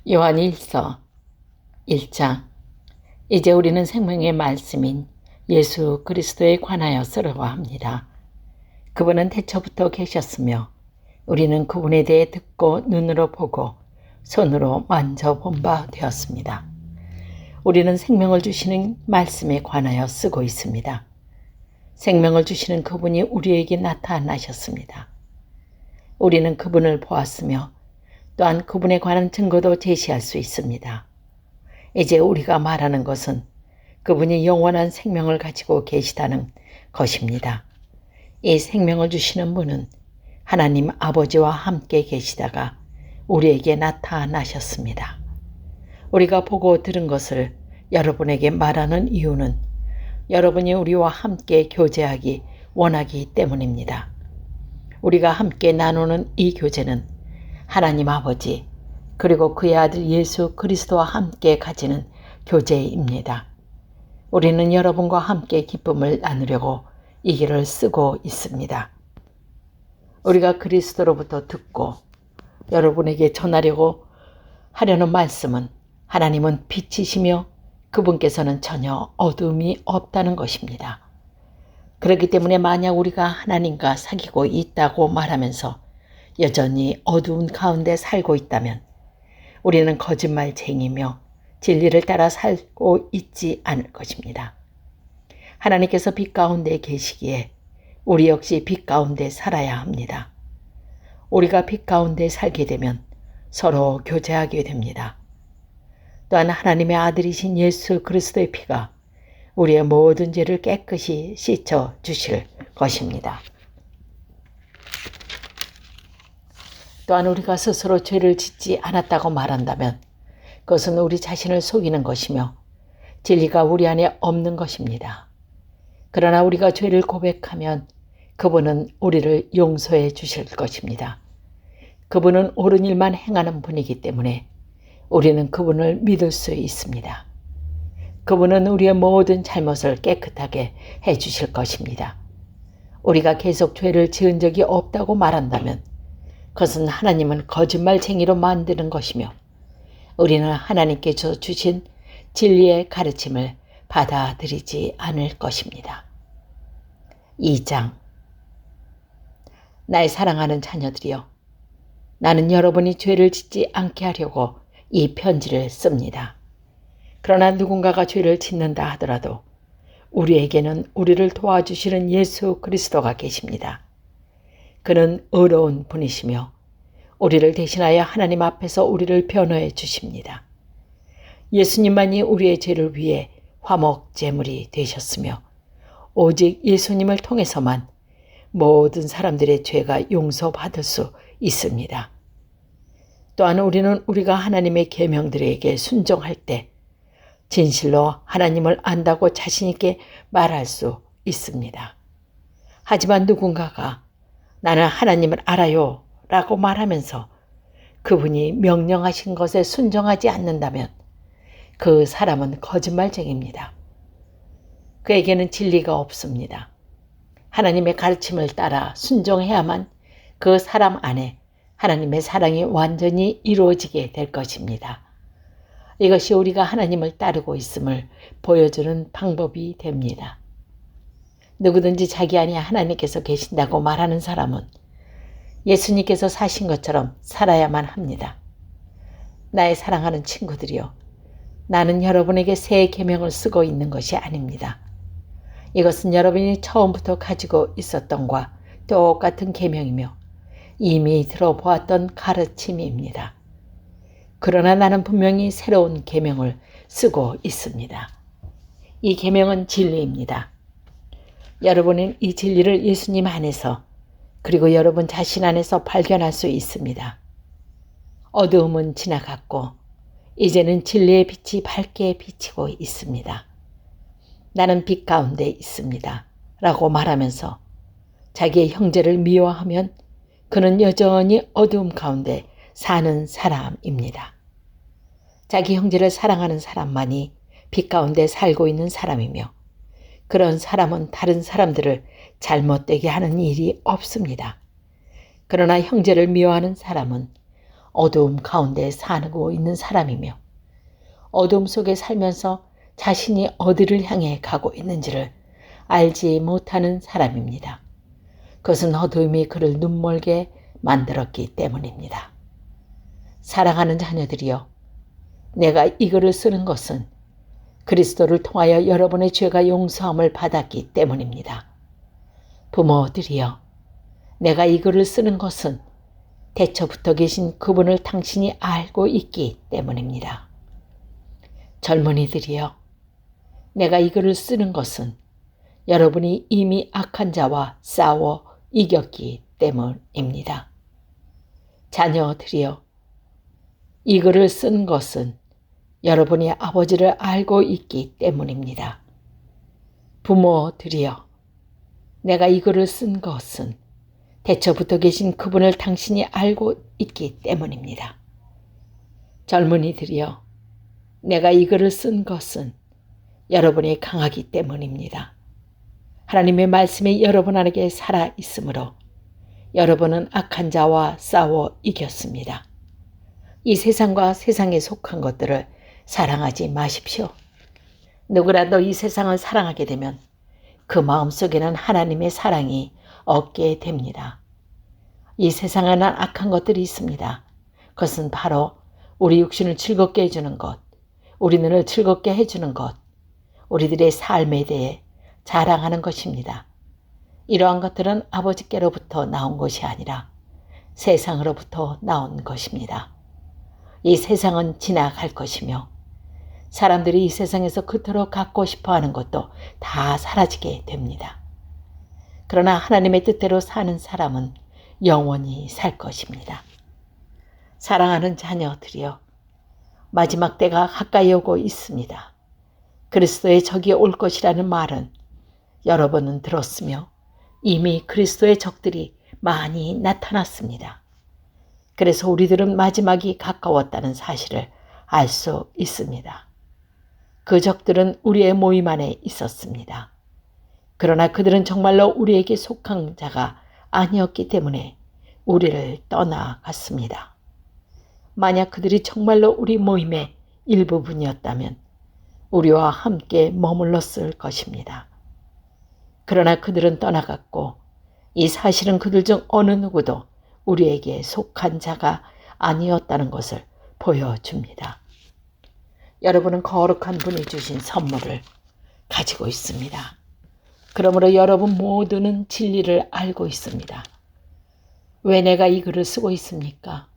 요한일서 1장. 이제 우리는 생명의 말씀인 예수 그리스도에 관하여 쓰려고 합니다. 그분은 태초부터 계셨으며 우리는 그분에 대해 듣고 눈으로 보고 손으로 만져본 바 되었습니다. 우리는 생명을 주시는 말씀에 관하여 쓰고 있습니다. 생명을 주시는 그분이 우리에게 나타나셨습니다. 우리는 그분을 보았으며 또한 그분에 관한 증거도 제시할 수 있습니다. 이제 우리가 말하는 것은 그분이 영원한 생명을 가지고 계시다는 것입니다. 이 생명을 주시는 분은 하나님 아버지와 함께 계시다가 우리에게 나타나셨습니다. 우리가 보고 들은 것을 여러분에게 말하는 이유는 여러분이 우리와 함께 교제하기 원하기 때문입니다. 우리가 함께 나누는 이 교제는 하나님 아버지 그리고 그의 아들 예수 그리스도와 함께 가지는 교제입니다. 우리는 여러분과 함께 기쁨을 나누려고 이 글을 쓰고 있습니다. 우리가 그리스도로부터 듣고 여러분에게 전하려고 하려는 말씀은 하나님은 빛이시며 그분께서는 전혀 어두움이 없다는 것입니다. 그렇기 때문에 만약 우리가 하나님과 사귀고 있다고 말하면서 여전히 어두운 가운데 살고 있다면 우리는 거짓말쟁이며 진리를 따라 살고 있지 않을 것입니다. 하나님께서 빛 가운데 계시기에 우리 역시 빛 가운데 살아야 합니다. 우리가 빛 가운데 살게 되면 서로 교제하게 됩니다. 또한 하나님의 아들이신 예수 그리스도의 피가 우리의 모든 죄를 깨끗이 씻어 주실 것입니다. 또한 우리가 스스로 죄를 짓지 않았다고 말한다면 그것은 우리 자신을 속이는 것이며 진리가 우리 안에 없는 것입니다. 그러나 우리가 죄를 고백하면 그분은 우리를 용서해 주실 것입니다. 그분은 옳은 일만 행하는 분이기 때문에 우리는 그분을 믿을 수 있습니다. 그분은 우리의 모든 잘못을 깨끗하게 해 주실 것입니다. 우리가 계속 죄를 지은 적이 없다고 말한다면 그것은 하나님은 거짓말쟁이로 만드는 것이며 우리는 하나님께서 주신 진리의 가르침을 받아들이지 않을 것입니다. 2장. 나의 사랑하는 자녀들이여, 나는 여러분이 죄를 짓지 않게 하려고 이 편지를 씁니다. 그러나 누군가가 죄를 짓는다 하더라도 우리에게는 우리를 도와주시는 예수 그리스도가 계십니다. 그는 의로운 분이시며 우리를 대신하여 하나님 앞에서 우리를 변호해 주십니다. 예수님만이 우리의 죄를 위해 화목 제물이 되셨으며 오직 예수님을 통해서만 모든 사람들의 죄가 용서받을 수 있습니다. 또한 우리는 우리가 하나님의 계명들에게 순종할 때 진실로 하나님을 안다고 자신 있게 말할 수 있습니다. 하지만 누군가가 나는 하나님을 알아요 라고 말하면서 그분이 명령하신 것에 순종하지 않는다면 그 사람은 거짓말쟁이입니다. 그에게는 진리가 없습니다. 하나님의 가르침을 따라 순종해야만 그 사람 안에 하나님의 사랑이 완전히 이루어지게 될 것입니다. 이것이 우리가 하나님을 따르고 있음을 보여주는 방법이 됩니다. 누구든지 자기 안에 하나님께서 계신다고 말하는 사람은 예수님께서 사신 것처럼 살아야만 합니다. 나의 사랑하는 친구들이여, 나는 여러분에게 새 계명을 쓰고 있는 것이 아닙니다. 이것은 여러분이 처음부터 가지고 있었던과 똑같은 계명이며 이미 들어보았던 가르침입니다. 그러나 나는 분명히 새로운 계명을 쓰고 있습니다. 이 계명은 진리입니다. 여러분은 이 진리를 예수님 안에서 그리고 여러분 자신 안에서 발견할 수 있습니다. 어두움은 지나갔고 이제는 진리의 빛이 밝게 비치고 있습니다. 나는 빛 가운데 있습니다 라고 말하면서 자기의 형제를 미워하면 그는 여전히 어두움 가운데 사는 사람입니다. 자기 형제를 사랑하는 사람만이 빛 가운데 살고 있는 사람이며 그런 사람은 다른 사람들을 잘못되게 하는 일이 없습니다. 그러나 형제를 미워하는 사람은 어두움 가운데 살고 있는 사람이며 어두움 속에 살면서 자신이 어디를 향해 가고 있는지를 알지 못하는 사람입니다. 그것은 어두움이 그를 눈멀게 만들었기 때문입니다. 사랑하는 자녀들이여, 내가 이 글을 쓰는 것은 그리스도를 통하여 여러분의 죄가 용서함을 받았기 때문입니다. 부모들이여, 내가 이 글을 쓰는 것은 대처부터 계신 그분을 당신이 알고 있기 때문입니다. 젊은이들이여, 내가 이 글을 쓰는 것은 여러분이 이미 악한 자와 싸워 이겼기 때문입니다. 자녀들이여, 이 글을 쓴 것은 여러분이 아버지를 알고 있기 때문입니다. 부모들이여, 내가 이 글을 쓴 것은 대처부터 계신 그분을 당신이 알고 있기 때문입니다. 젊은이들이여, 내가 이 글을 쓴 것은 여러분이 강하기 때문입니다. 하나님의 말씀이 여러분 안에 살아 있으므로 여러분은 악한 자와 싸워 이겼습니다. 이 세상과 세상에 속한 것들을 사랑하지 마십시오. 누구라도 이 세상을 사랑하게 되면 그 마음속에는 하나님의 사랑이 없게 됩니다. 이 세상에는 악한 것들이 있습니다. 그것은 바로 우리 육신을 즐겁게 해주는 것, 우리 눈을 즐겁게 해주는 것, 우리들의 삶에 대해 자랑하는 것입니다. 이러한 것들은 아버지께로부터 나온 것이 아니라 세상으로부터 나온 것입니다. 이 세상은 지나갈 것이며 사람들이 이 세상에서 그토록 갖고 싶어하는 것도 다 사라지게 됩니다. 그러나 하나님의 뜻대로 사는 사람은 영원히 살 것입니다. 사랑하는 자녀들이여, 마지막 때가 가까이 오고 있습니다. 그리스도의 적이 올 것이라는 말은 여러분은 들었으며 이미 그리스도의 적들이 많이 나타났습니다. 그래서 우리들은 마지막이 가까웠다는 사실을 알 수 있습니다. 그 적들은 우리의 모임 안에 있었습니다. 그러나 그들은 정말로 우리에게 속한 자가 아니었기 때문에 우리를 떠나갔습니다. 만약 그들이 정말로 우리 모임의 일부분이었다면 우리와 함께 머물렀을 것입니다. 그러나 그들은 떠나갔고 이 사실은 그들 중 어느 누구도 우리에게 속한 자가 아니었다는 것을 보여줍니다. 여러분은 거룩한 분이 주신 선물을 가지고 있습니다. 그러므로 여러분 모두는 진리를 알고 있습니다. 왜 내가 이 글을 쓰고 있습니까?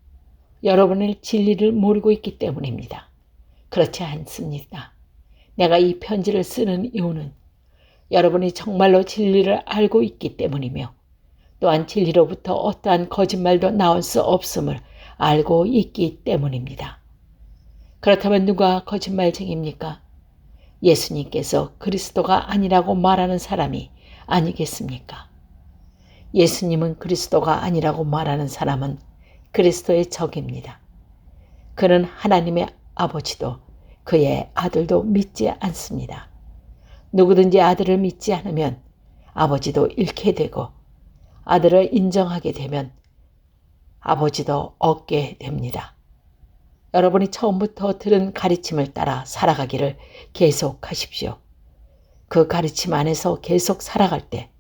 여러분은 진리를 모르고 있기 때문입니다. 그렇지 않습니다. 내가 이 편지를 쓰는 이유는 여러분이 정말로 진리를 알고 있기 때문이며 또한 진리로부터 어떠한 거짓말도 나올 수 없음을 알고 있기 때문입니다. 그렇다면 누가 거짓말쟁이입니까? 예수님께서 그리스도가 아니라고 말하는 사람이 아니겠습니까? 예수님은 그리스도가 아니라고 말하는 사람은 그리스도의 적입니다. 그는 하나님의 아버지도 그의 아들도 믿지 않습니다. 누구든지 아들을 믿지 않으면 아버지도 잃게 되고 아들을 인정하게 되면 아버지도 얻게 됩니다. 여러분이 처음부터 들은 가르침을 따라 살아가기를 계속하십시오. 그 가르침 안에서 계속 살아갈 때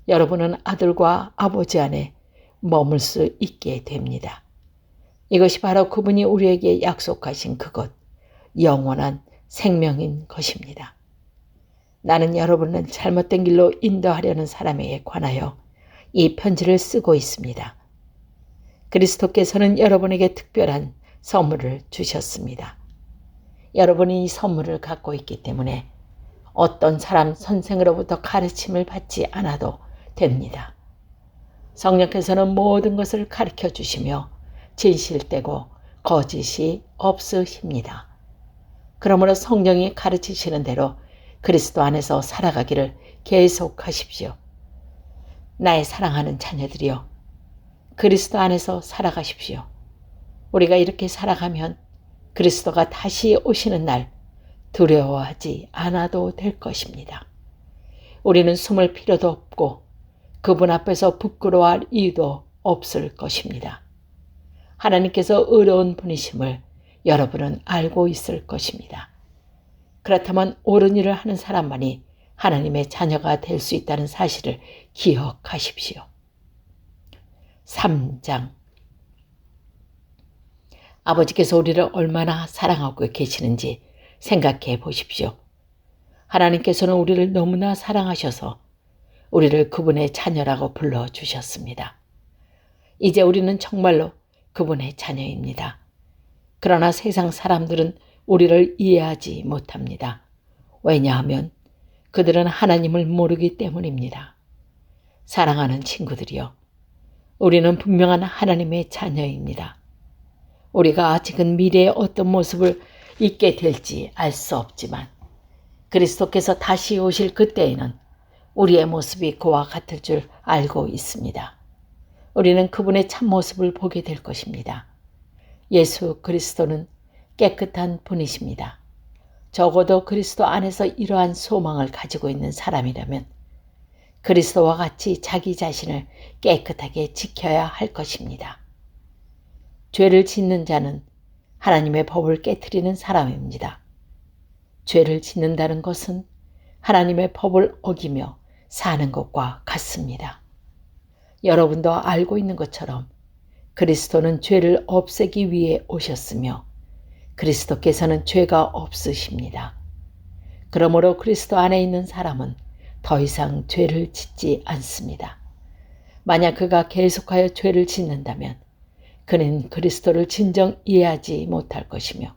여러분은 아들과 아버지 안에 머물 수 있게 됩니다. 이것이 바로 그분이 우리에게 약속하신 그것, 영원한 생명인 것입니다. 나는 여러분을 잘못된 길로 인도하려는 사람에게 관하여 이 편지를 쓰고 있습니다. 그리스도께서는 여러분에게 특별한 선물을 주셨습니다. 여러분이 이 선물을 갖고 있기 때문에 어떤 사람 선생으로부터 가르침을 받지 않아도 됩니다. 성령께서는 모든 것을 가르쳐 주시며 진실되고 거짓이 없으십니다. 그러므로 성령이 가르치시는 대로 그리스도 안에서 살아가기를 계속하십시오. 나의 사랑하는 자녀들이여, 그리스도 안에서 살아가십시오. 우리가 이렇게 살아가면 그리스도가 다시 오시는 날 두려워하지 않아도 될 것입니다. 우리는 숨을 필요도 없고 그분 앞에서 부끄러워할 이유도 없을 것입니다. 하나님께서 의로운 분이심을 여러분은 알고 있을 것입니다. 그렇다면 옳은 일을 하는 사람만이 하나님의 자녀가 될 수 있다는 사실을 기억하십시오. 3장. 아버지께서 우리를 얼마나 사랑하고 계시는지 생각해 보십시오. 하나님께서는 우리를 너무나 사랑하셔서 우리를 그분의 자녀라고 불러주셨습니다. 이제 우리는 정말로 그분의 자녀입니다. 그러나 세상 사람들은 우리를 이해하지 못합니다. 왜냐하면 그들은 하나님을 모르기 때문입니다. 사랑하는 친구들이여, 우리는 분명한 하나님의 자녀입니다. 우리가 아직은 미래의 어떤 모습을 잊게 될지 알 수 없지만 그리스도께서 다시 오실 그때에는 우리의 모습이 그와 같을 줄 알고 있습니다. 우리는 그분의 참모습을 보게 될 것입니다. 예수 그리스도는 깨끗한 분이십니다. 적어도 그리스도 안에서 이러한 소망을 가지고 있는 사람이라면 그리스도와 같이 자기 자신을 깨끗하게 지켜야 할 것입니다. 죄를 짓는 자는 하나님의 법을 깨트리는 사람입니다. 죄를 짓는다는 것은 하나님의 법을 어기며 사는 것과 같습니다. 여러분도 알고 있는 것처럼 그리스도는 죄를 없애기 위해 오셨으며 그리스도께서는 죄가 없으십니다. 그러므로 그리스도 안에 있는 사람은 더 이상 죄를 짓지 않습니다. 만약 그가 계속하여 죄를 짓는다면 그는 그리스도를 진정 이해하지 못할 것이며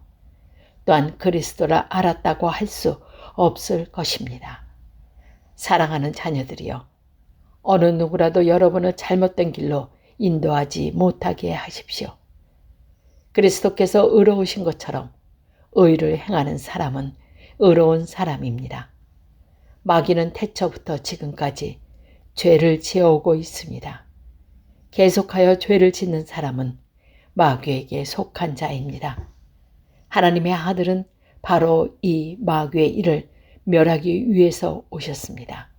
또한 그리스도를 알았다고 할 수 없을 것입니다. 사랑하는 자녀들이여, 어느 누구라도 여러분을 잘못된 길로 인도하지 못하게 하십시오. 그리스도께서 의로우신 것처럼 의를 행하는 사람은 의로운 사람입니다. 마귀는 태초부터 지금까지 죄를 지어오고 있습니다. 계속하여 죄를 짓는 사람은 마귀에게 속한 자입니다. 하나님의 아들은 바로 이 마귀의 일을 멸하기 위해서 오셨습니다.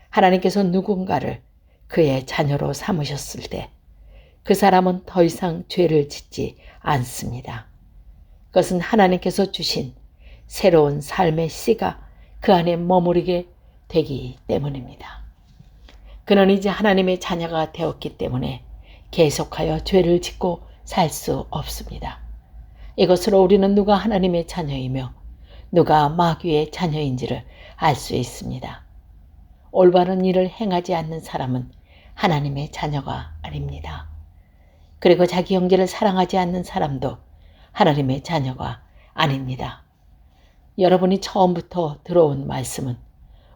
하나님께서 누군가를 그의 자녀로 삼으셨을 때 그 사람은 더 이상 죄를 짓지 않습니다. 그것은 하나님께서 주신 새로운 삶의 씨가 그 안에 머무르게 되기 때문입니다. 그는 이제 하나님의 자녀가 되었기 때문에 계속하여 죄를 짓고 살 수 없습니다. 이것으로 우리는 누가 하나님의 자녀이며 누가 마귀의 자녀인지를 알 수 있습니다. 올바른 일을 행하지 않는 사람은 하나님의 자녀가 아닙니다. 그리고 자기 형제를 사랑하지 않는 사람도 하나님의 자녀가 아닙니다. 여러분이 처음부터 들어온 말씀은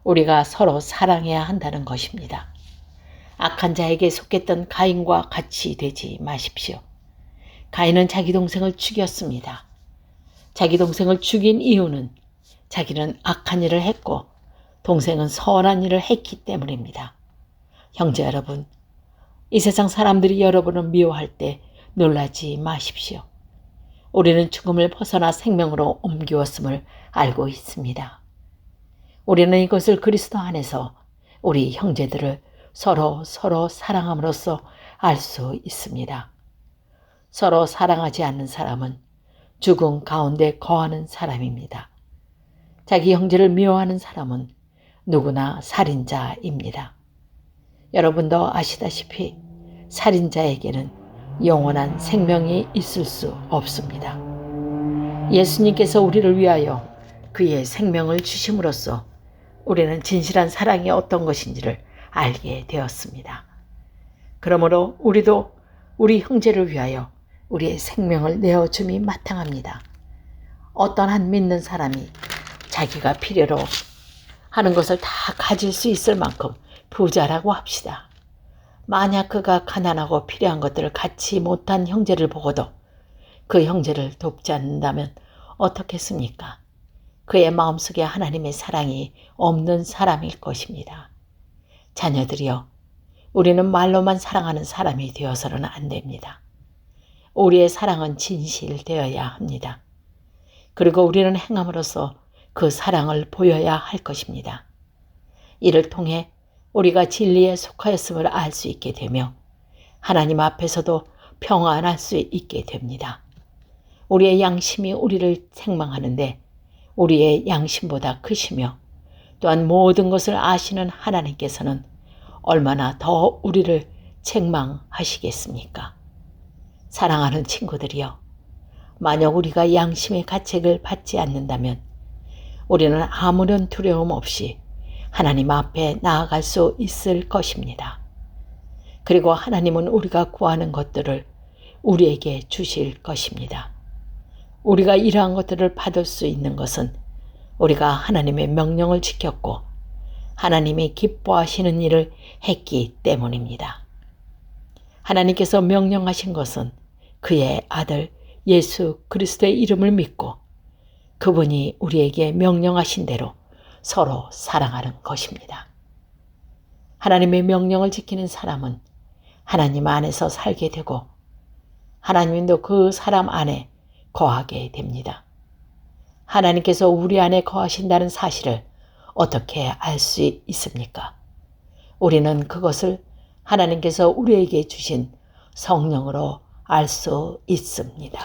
우리가 서로 사랑해야 한다는 것입니다. 악한 자에게 속했던 가인과 같이 되지 마십시오. 가인은 자기 동생을 죽였습니다. 자기 동생을 죽인 이유는 자기는 악한 일을 했고 동생은 선한 일을 했기 때문입니다. 형제 여러분, 이 세상 사람들이 여러분을 미워할 때 놀라지 마십시오. 우리는 죽음을 벗어나 생명으로 옮기었음을 알고 있습니다. 우리는 이것을 그리스도 안에서 우리 형제들을 서로 사랑함으로써 알 수 있습니다. 서로 사랑하지 않는 사람은 죽음 가운데 거하는 사람입니다. 자기 형제를 미워하는 사람은 누구나 살인자입니다. 여러분도 아시다시피 살인자에게는 영원한 생명이 있을 수 없습니다. 예수님께서 우리를 위하여 그의 생명을 주심으로써 우리는 진실한 사랑이 어떤 것인지를 알게 되었습니다. 그러므로 우리도 우리 형제를 위하여 우리의 생명을 내어줌이 마땅합니다. 어떤 한 믿는 사람이 자기가 필요로 하는 것을 다 가질 수 있을 만큼 부자라고 합시다. 만약 그가 가난하고 필요한 것들을 갖지 못한 형제를 보고도 그 형제를 돕지 않는다면 어떻겠습니까? 그의 마음속에 하나님의 사랑이 없는 사람일 것입니다. 자녀들이여, 우리는 말로만 사랑하는 사람이 되어서는 안 됩니다. 우리의 사랑은 진실되어야 합니다. 그리고 우리는 행함으로써 그 사랑을 보여야 할 것입니다. 이를 통해 우리가 진리에 속하였음을 알 수 있게 되며 하나님 앞에서도 평안할 수 있게 됩니다. 우리의 양심이 우리를 책망하는데 우리의 양심보다 크시며 또한 모든 것을 아시는 하나님께서는 얼마나 더 우리를 책망하시겠습니까? 사랑하는 친구들이여, 만약 우리가 양심의 가책을 받지 않는다면 우리는 아무런 두려움 없이 하나님 앞에 나아갈 수 있을 것입니다. 그리고 하나님은 우리가 구하는 것들을 우리에게 주실 것입니다. 우리가 이러한 것들을 받을 수 있는 것은 우리가 하나님의 명령을 지켰고 하나님이 기뻐하시는 일을 했기 때문입니다. 하나님께서 명령하신 것은 그의 아들 예수 그리스도의 이름을 믿고 그분이 우리에게 명령하신 대로 서로 사랑하는 것입니다. 하나님의 명령을 지키는 사람은 하나님 안에서 살게 되고 하나님도 그 사람 안에 거하게 됩니다. 하나님께서 우리 안에 거하신다는 사실을 어떻게 알 수 있습니까? 우리는 그것을 하나님께서 우리에게 주신 성령으로 알 수 있습니다.